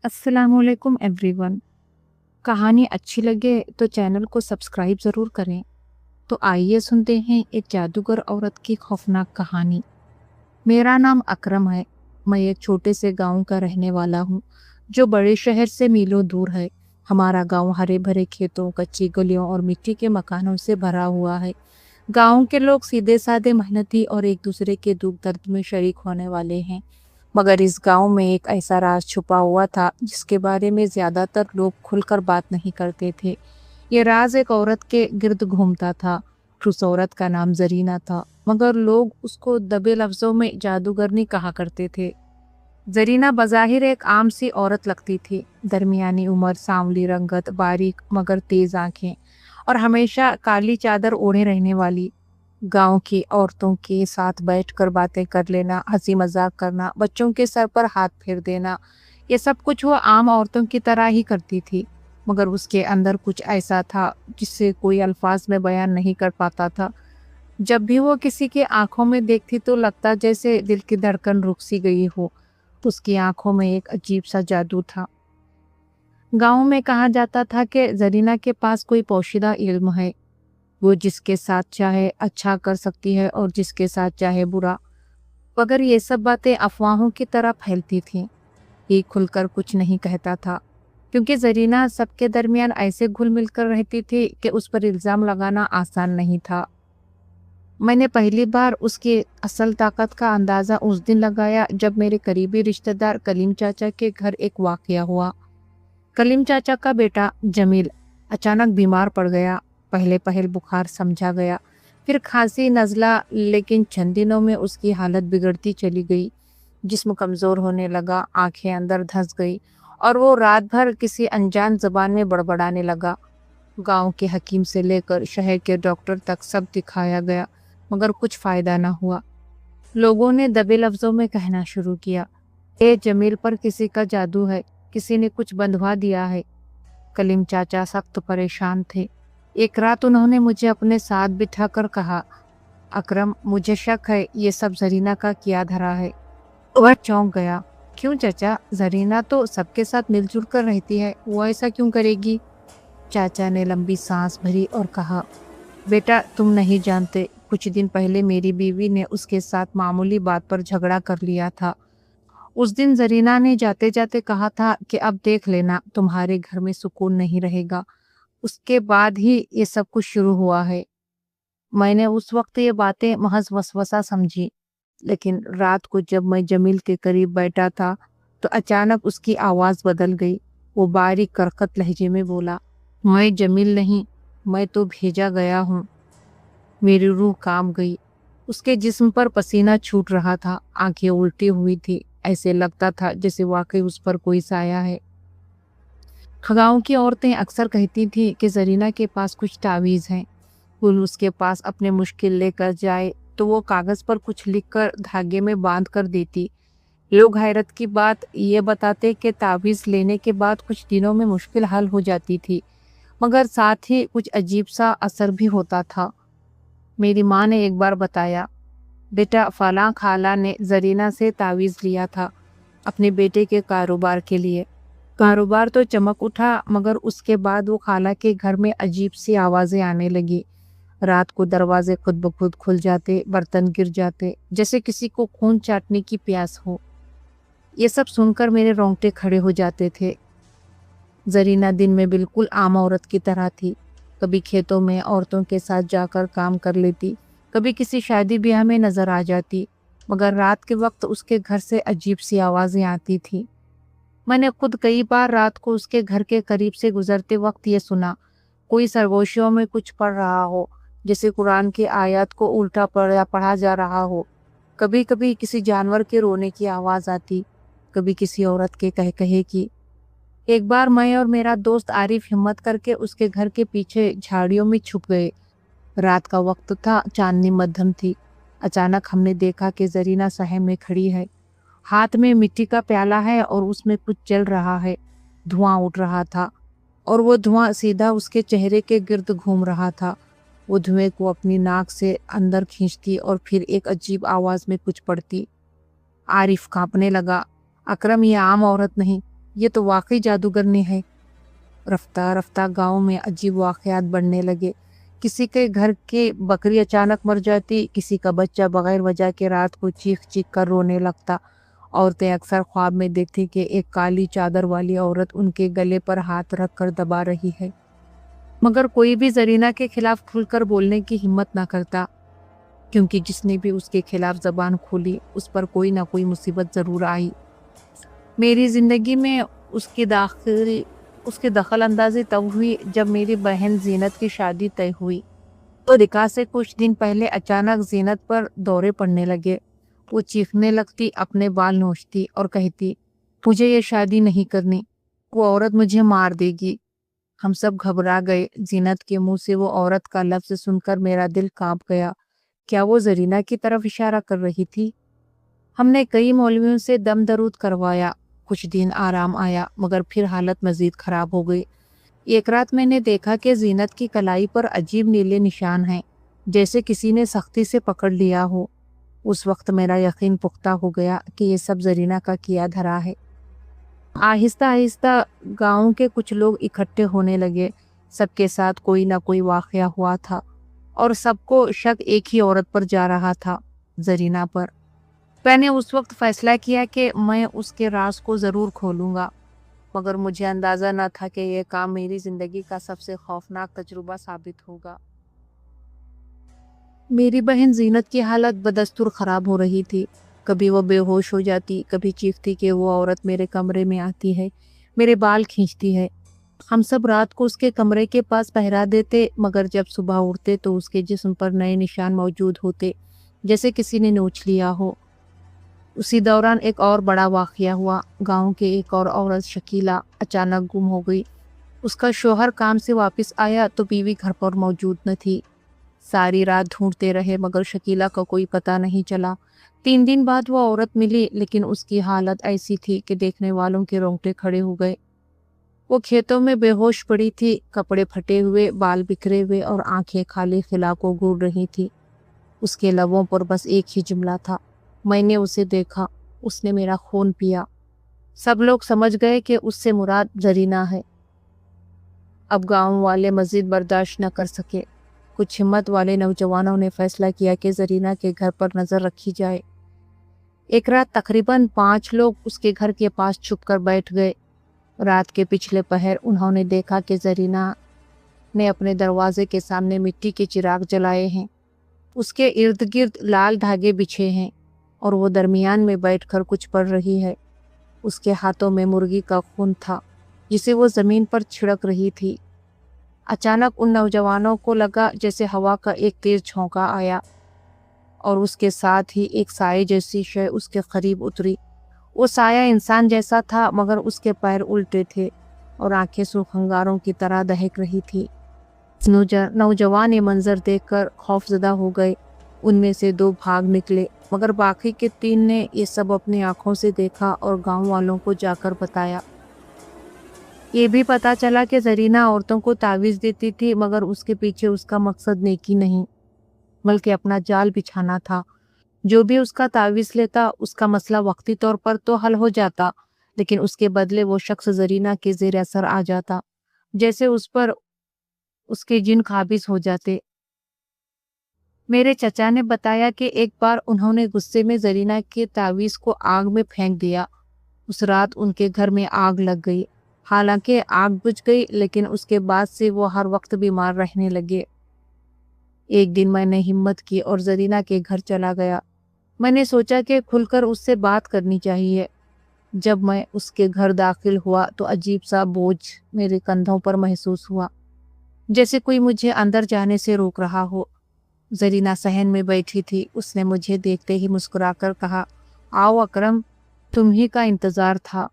अस्सलाम वालेकुम एवरीवन। कहानी अच्छी लगे तो चैनल को सब्सक्राइब ज़रूर करें। तो आइए सुनते हैं एक जादूगर औरत की खौफनाक कहानी। मेरा नाम अकरम है। मैं एक छोटे से गांव का रहने वाला हूँ जो बड़े शहर से मीलों दूर है। हमारा गांव हरे भरे खेतों, कच्ची गलियों और मिट्टी के मकानों से भरा हुआ है। गांव के लोग सीधे साधे, मेहनती और एक दूसरे के दुख दर्द में शरीक होने वाले हैं। मगर इस गांव में एक ऐसा राज छुपा हुआ था जिसके बारे में ज्यादातर लोग खुलकर बात नहीं करते थे। ये राज एक औरत के गिर्द घूमता था। उस औरत का नाम जरीना था, मगर लोग उसको दबे लफ्जों में जादूगरनी कहा करते थे। जरीना बज़ाहिर एक आम सी औरत लगती थी। दरमियानी उम्र, सांवली रंगत, बारीक मगर तेज आंखें और हमेशा काली चादर ओढ़े रहने वाली। गांव की औरतों के साथ बैठकर बातें कर लेना, हंसी मजाक करना, बच्चों के सर पर हाथ फेर देना, ये सब कुछ वो आम औरतों की तरह ही करती थी। मगर उसके अंदर कुछ ऐसा था जिससे कोई अल्फाज में बयान नहीं कर पाता था। जब भी वो किसी की आंखों में देखती तो लगता जैसे दिल की धड़कन रुक सी गई हो। उसकी आंखों में एक अजीब सा जादू था। गांव में कहा जाता था कि जरीना के पास कोई पोशीदा इल्म है। वो जिसके साथ चाहे अच्छा कर सकती है और जिसके साथ चाहे बुरा। मगर ये सब बातें अफवाहों की तरह फैलती थीं। ये खुलकर कुछ नहीं कहता था, क्योंकि जरीना सबके दरमियान ऐसे घुल मिलकर रहती थी कि उस पर इल्ज़ाम लगाना आसान नहीं था। मैंने पहली बार उसकी असल ताकत का अंदाज़ा उस दिन लगाया जब मेरे करीबी रिश्तेदार कलीम चाचा के घर एक वाकया हुआ। कलीम चाचा का बेटा जमील अचानक बीमार पड़ गया। पहले पहल बुखार समझा गया, फिर खांसी, नज़ला, लेकिन चंद दिनों में उसकी हालत बिगड़ती चली गई। जिस्म कमज़ोर होने लगा, आंखें अंदर धंस गई और वो रात भर किसी अनजान ज़बान में बड़बड़ाने लगा। गांव के हकीम से लेकर शहर के डॉक्टर तक सब दिखाया गया, मगर कुछ फ़ायदा ना हुआ। लोगों ने दबे लफ्ज़ों में कहना शुरू किया, ए जमील पर किसी का जादू है, किसी ने कुछ बंधवा दिया है। कलीम चाचा सख्त परेशान थे। एक रात उन्होंने मुझे अपने साथ बिठाकर कहा, अकरम, मुझे शक है ये सब जरीना का किया धरा है। वह चौंक गया। क्यों चाचा? जरीना तो सबके साथ मिलजुल कर रहती है, वो ऐसा क्यों करेगी? चाचा ने लंबी सांस भरी और कहा, बेटा, तुम नहीं जानते, कुछ दिन पहले मेरी बीवी ने उसके साथ मामूली बात पर झगड़ा कर लिया था। उस दिन जरीना ने जाते जाते कहा था कि अब देख लेना, तुम्हारे घर में सुकून नहीं रहेगा। उसके बाद ही ये सब कुछ शुरू हुआ है। मैंने उस वक्त ये बातें महज वसवसा समझी, लेकिन रात को जब मैं जमील के करीब बैठा था तो अचानक उसकी आवाज़ बदल गई। वो बारीक करकत लहजे में बोला, मैं जमील नहीं, मैं तो भेजा गया हूँ। मेरी रूह कांप गई। उसके जिस्म पर पसीना छूट रहा था, आंखें उल्टी हुई थी, ऐसे लगता था जैसे वाकई उस पर कोई साया है। गांव की औरतें अक्सर कहती थीं कि जरीना के पास कुछ तावीज़ हैं। कुल उसके पास अपने मुश्किल लेकर जाए तो वो कागज पर कुछ लिखकर धागे में बांध कर देती। लोग हैरत की बात ये बताते कि तावीज़ लेने के बाद कुछ दिनों में मुश्किल हल हो जाती थी, मगर साथ ही कुछ अजीब सा असर भी होता था। मेरी माँ ने एक बार बताया, बेटा, फलां खाला ने जरीना से तावीज़ लिया था अपने बेटे के कारोबार के लिए। कारोबार तो चमक उठा, मगर उसके बाद वो खाला के घर में अजीब सी आवाज़ें आने लगी। रात को दरवाजे खुद ब खुद खुल जाते, बर्तन गिर जाते, जैसे किसी को खून चाटने की प्यास हो। ये सब सुनकर मेरे रोंगटे खड़े हो जाते थे। जरीना दिन में बिल्कुल आम औरत की तरह थी। कभी खेतों में औरतों के साथ जाकर काम कर लेती, कभी किसी शादी ब्याह में नजर आ जाती, मगर रात के वक्त उसके घर से अजीब सी आवाज़ें आती थी। मैंने खुद कई बार रात को उसके घर के करीब से गुजरते वक्त ये सुना, कोई सरगोशियों में कुछ पढ़ रहा हो, जैसे कुरान की आयत को उल्टा पढ़ा जा रहा हो। कभी कभी किसी जानवर के रोने की आवाज़ आती, कभी किसी औरत के कह कहे की। एक बार मैं और मेरा दोस्त आरिफ हिम्मत करके उसके घर के पीछे झाड़ियों में छुप गए। रात का वक्त था, चांदनी मध्यम थी। अचानक हमने देखा कि जरीना सहम में खड़ी है। हाथ में मिट्टी का प्याला है और उसमें कुछ जल रहा है। धुआं उठ रहा था और वो धुआं सीधा उसके चेहरे के गिर्द घूम रहा था। वो धुएं को अपनी नाक से अंदर खींचती और फिर एक अजीब आवाज में कुछ पढ़ती। आरिफ कांपने लगा। अकरम, ये आम औरत नहीं, یہ تو واقعی جادوگرنی ہے۔ رفتہ رفتہ گاؤں میں عجیب واقعات بڑھنے لگے۔ کسی کے گھر کی بکری اچانک مر جاتی، کسی کا بچہ بغیر وجہ کے رات کو چیخ چیخ کر رونے لگتا۔ عورتیں اکثر خواب میں دیکھتی کہ ایک کالی چادر والی عورت ان کے گلے پر ہاتھ رکھ کر دبا رہی ہے، مگر کوئی بھی زرینہ کے خلاف کھل کر بولنے کی ہمت نہ کرتا، کیونکہ جس نے بھی اس کے خلاف زبان کھولی اس پر کوئی نہ کوئی مصیبت ضرور آئی۔ میری زندگی میں اس کی دخل اندازی تب ہوئی جب میری بہن زینت کی شادی طے ہوئی۔ تو نکاح سے کچھ دن پہلے اچانک زینت پر دورے پڑنے لگے۔ وہ چیخنے لگتی، اپنے بال نوچتی اور کہتی، مجھے یہ شادی نہیں کرنی، وہ عورت مجھے مار دے گی۔ ہم سب گھبرا گئے۔ زینت کے منہ سے وہ عورت کا لفظ سن کر میرا دل کانپ گیا۔ کیا وہ زرینہ کی طرف اشارہ کر رہی تھی؟ ہم نے کئی مولویوں سے دم درود کروایا، کچھ دن آرام آیا، مگر پھر حالت مزید خراب ہو گئی۔ ایک رات میں نے دیکھا کہ زینت کی کلائی پر عجیب نیلے نشان ہیں، جیسے کسی نے سختی سے پکڑ لیا ہو۔ اس وقت میرا یقین پختہ ہو گیا کہ یہ سب زرینہ کا کیا دھرا ہے۔ آہستہ آہستہ گاؤں کے کچھ لوگ اکٹھے ہونے لگے۔ سب کے ساتھ کوئی نہ کوئی واقعہ ہوا تھا اور سب کو شک ایک ہی عورت پر جا رہا تھا، زرینہ پر۔ میں نے اس وقت فیصلہ کیا کہ میں اس کے راز کو ضرور کھولوں گا، مگر مجھے اندازہ نہ تھا کہ یہ کام میری زندگی کا سب سے خوفناک تجربہ ثابت ہوگا۔ میری بہن زینت کی حالت بدستور خراب ہو رہی تھی۔ کبھی وہ بے ہوش ہو جاتی، کبھی چیختی کہ وہ عورت میرے کمرے میں آتی ہے، میرے بال کھینچتی ہے۔ ہم سب رات کو اس کے کمرے کے پاس پہرا دیتے، مگر جب صبح اٹھتے تو اس کے جسم پر نئے نشان موجود ہوتے، جیسے کسی نے نوچ لیا ہو۔ اسی دوران ایک اور بڑا واقعہ ہوا۔ گاؤں کے ایک اور عورت شکیلہ اچانک گم ہو گئی۔ اس کا شوہر کام سے واپس آیا تو بیوی گھر پر موجود نہ تھی۔ ساری رات ڈھونڈتے رہے مگر شکیلہ کا کوئی پتہ نہیں چلا۔ 3 دن بعد وہ عورت ملی، لیکن اس کی حالت ایسی تھی کہ دیکھنے والوں کے رونگٹے کھڑے ہو گئے۔ وہ کھیتوں میں بے ہوش پڑی تھی، کپڑے پھٹے ہوئے، بال بکھرے ہوئے اور آنکھیں خالی خلا کو گھور رہی تھی۔ اس کے لبوں پر بس ایک ہی جملہ تھا، میں نے اسے دیکھا، اس نے میرا خون پیا۔ سب لوگ سمجھ گئے کہ اس سے مراد زرینہ ہے۔ اب گاؤں والے مزید برداشت نہ کر سکے۔ کچھ ہمت والے نوجوانوں نے فیصلہ کیا کہ زرینہ کے گھر پر نظر رکھی جائے۔ ایک رات تقریباً 5 لوگ اس کے گھر کے پاس چھپ کر بیٹھ گئے۔ رات کے پچھلے پہر انہوں نے دیکھا کہ زرینہ نے اپنے دروازے کے سامنے مٹی کے چراغ جلائے ہیں، اس کے ارد گرد لال دھاگے بچھے ہیں اور وہ درمیان میں بیٹھ کر کچھ پڑھ رہی ہے۔ اس کے ہاتھوں میں مرغی کا خون تھا جسے وہ زمین پر چھڑک رہی تھی۔ اچانک ان نوجوانوں کو لگا جیسے ہوا کا ایک تیز جھونکا آیا اور اس کے ساتھ ہی ایک سائے جیسی شے اس کے قریب اتری۔ وہ سایہ انسان جیسا تھا مگر اس کے پیر الٹے تھے اور آنکھیں سرخ انگاروں کی طرح دہک رہی تھی۔ نوجوان یہ منظر دیکھ کر خوف زدہ ہو گئے۔ ان میں سے 2 بھاگ نکلے، مگر باقی کے 3 نے یہ سب اپنی آنکھوں سے دیکھا اور گاؤں والوں کو جا کر بتایا۔ یہ بھی پتا چلا کہ زرینہ عورتوں کو تعویذ دیتی تھی، مگر اس کے پیچھے اس کا مقصد نیکی نہیں بلکہ اپنا جال بچھانا تھا۔ جو بھی اس کا تعویذ لیتا اس کا مسئلہ وقتی طور پر تو حل ہو جاتا، لیکن اس کے بدلے وہ شخص زرینہ کے زیر اثر آ جاتا، جیسے اس پر اس کے جن قابض ہو جاتے۔ میرے چچا نے بتایا کہ ایک بار انہوں نے غصے میں زرینہ کے تعویذ کو آگ میں پھینک دیا۔ اس رات ان کے گھر میں آگ لگ گئی۔ حالانکہ آگ بجھ گئی لیکن اس کے بعد سے وہ ہر وقت بیمار رہنے لگے۔ ایک دن میں نے ہمت کی اور زرینہ کے گھر چلا گیا۔ میں نے سوچا کہ کھل کر اس سے بات کرنی چاہیے۔ جب میں اس کے گھر داخل ہوا تو عجیب سا بوجھ میرے کندھوں پر محسوس ہوا، جیسے کوئی مجھے اندر جانے سے روک رہا ہو۔ زرینہ صحن میں بیٹھی تھی۔ اس نے مجھے دیکھتے ہی مسکرا کر کہا، آؤ اکرم، تمہیں کا انتظار تھا۔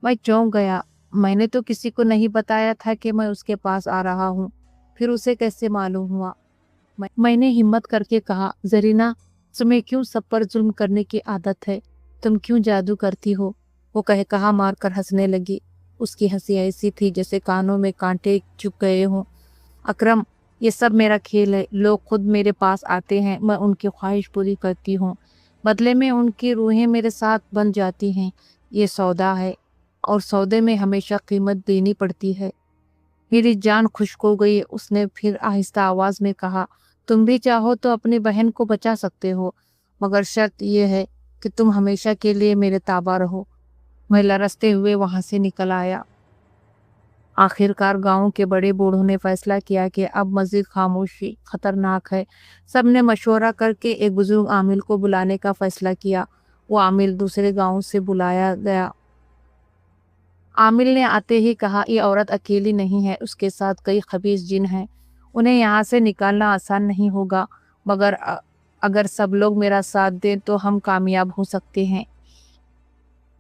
میں چونک گیا۔ میں نے تو کسی کو نہیں بتایا تھا کہ میں اس کے پاس آ رہا ہوں، پھر اسے کیسے معلوم ہوا؟ میں نے ہمت کر کے کہا، زرینہ، تمہیں کیوں سب پر ظلم کرنے کی عادت ہے؟ تم کیوں جادو کرتی ہو؟ وہ کہا مار کر ہنسنے لگی۔ اس کی ہنسی ایسی تھی جیسے کانوں میں کانٹے چبھ گئے ہوں۔ اکرم، یہ سب میرا کھیل ہے۔ لوگ خود میرے پاس آتے ہیں، میں ان کی خواہش پوری کرتی ہوں، بدلے میں ان کی روحیں میرے ساتھ بن جاتی ہیں۔ یہ سودا ہے और सौदे में हमेशा कीमत देनी पड़ती है। मेरी जान खुश्क हो गई। उसने फिर आहिस्ता आवाज में कहा, तुम भी चाहो तो अपनी बहन को बचा सकते हो, मगर शर्त यह है कि तुम हमेशा के लिए मेरे ताबा रहो। मैं लरसते हुए वहां से निकल आया। आखिरकार गांव के बड़े बूढ़ों ने फैसला किया कि अब मजीद खामोशी खतरनाक है। सबने मशवरा करके एक बुजुर्ग आमिल को बुलाने का फैसला किया। वो आमिल दूसरे गांव से बुलाया गया। आमिल ने आते ही कहा, ये औरत अकेली नहीं है, उसके साथ कई खबीस जिन हैं। उन्हें यहाँ से निकालना आसान नहीं होगा, मगर अगर सब लोग मेरा साथ दें तो हम कामयाब हो सकते हैं।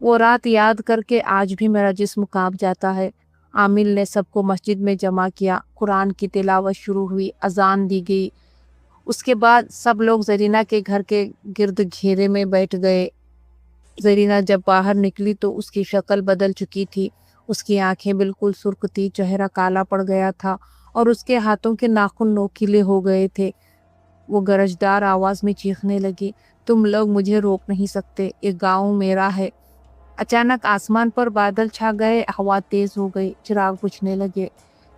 वो रात याद करके आज भी मेरा जिस्म कांप जाता है। आमिल ने सबको मस्जिद में जमा किया। कुरान की तिलावत शुरू हुई, अजान दी गई। उसके बाद सब लोग जरीना के घर के गिर्द घेरे में बैठ गए। जरीना जब बाहर निकली तो उसकी शक्ल बदल चुकी थी। उसकी आंखें बिल्कुल सुर्ख थी, चेहरा काला पड़ गया था और उसके हाथों के नाखून नोकीले हो गए थे। वो गरजदार आवाज में चीखने लगी, तुम लोग मुझे रोक नहीं सकते, ये गांव मेरा है। अचानक आसमान पर बादल छा गए, हवा तेज हो गई, चिराग बुझने लगे।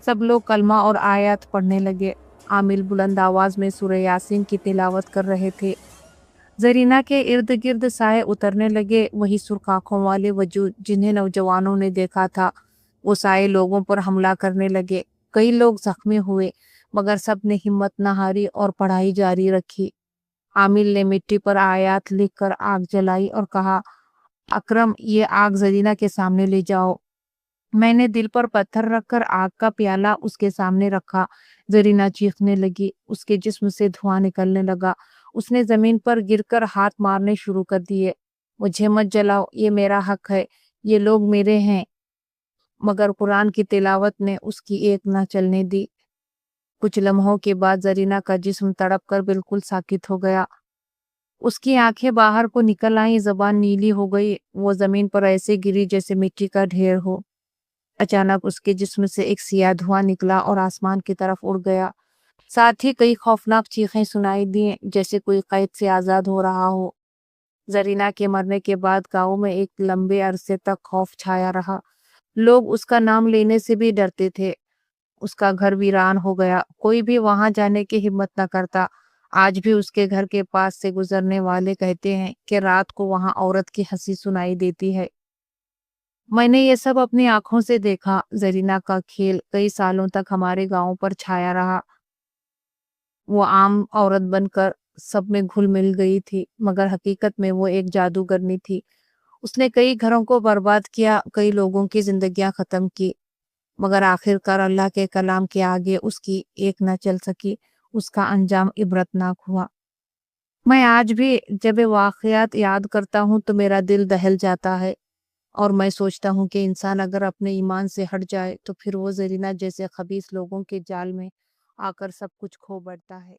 सब लोग कलमा और आयत पढ़ने लगे। आमिल बुलंद आवाज में सूरह यासीन की तिलावत कर रहे थे। जरीना के इर्द गिर्द साए उतरने लगे, वही सुर्ख आंखों वाले वजूद जिन्हें नौजवानों ने देखा था। वो साए लोगों पर हमला करने लगे। कई लोग जख्मी हुए, मगर सब ने हिम्मत न हारी और पढ़ाई जारी रखी। आमिल ने मिट्टी पर आयत लिखकर आग जलाई और कहा, अकरम, ये आग जरीना के सामने ले जाओ। मैंने दिल पर पत्थर रखकर आग का प्याला उसके सामने रखा। जरीना चीखने लगी, उसके जिस्म से धुआं निकलने लगा। उसने जमीन पर गिरकर हाथ मारने शुरू कर दिए। मुझे मत जलाओ, ये मेरा हक है, ये लोग मेरे हैं। मगर कुरान की तिलावत ने उसकी एक न चलने दी। कुछ लम्हों के बाद जरीना का जिस्म तड़प कर बिल्कुल साकित हो गया। उसकी आंखें बाहर को निकल आई, जबान नीली हो गई। वो जमीन पर ऐसे गिरी जैसे मिट्टी का ढेर हो। अचानक उसके जिस्म से एक सियाह धुआं निकला और आसमान की तरफ उड़ गया। साथ ही कई खौफनाक चीखें सुनाई दी, जैसे कोई कैद से आजाद हो रहा हो। जरीना के मरने के बाद गांव में एक लंबे अरसे तक खौफ छाया रहा। लोग उसका नाम लेने से भी डरते थे। उसका घर वीरान हो गया, कोई भी वहां जाने की हिम्मत न करता। आज भी उसके घर के पास से गुजरने वाले कहते हैं कि रात को वहां औरत की हंसी सुनाई देती है। मैंने ये सब अपनी आंखों से देखा। जरीना का खेल कई सालों तक हमारे गांव पर छाया रहा। वो आम औरत बनकर सब में घुल मिल गई थी, मगर हकीकत में वो एक जादूगरनी थी। उसने कई घरों को बर्बाद किया, कई लोगों की जिंदगियां खत्म की, मगर आखिरकार अल्लाह के कलाम के आगे उसकी एक न चल सकी। उसका अंजाम इबरतनाक हुआ। मैं आज भी जब ये वाकयात याद करता हूँ तो मेरा दिल दहल जाता है और मैं सोचता हूँ कि इंसान अगर अपने ईमान से हट जाए तो फिर वो जरीना जैसे खबीस लोगों के जाल में आकर सब कुछ खो बैठता है।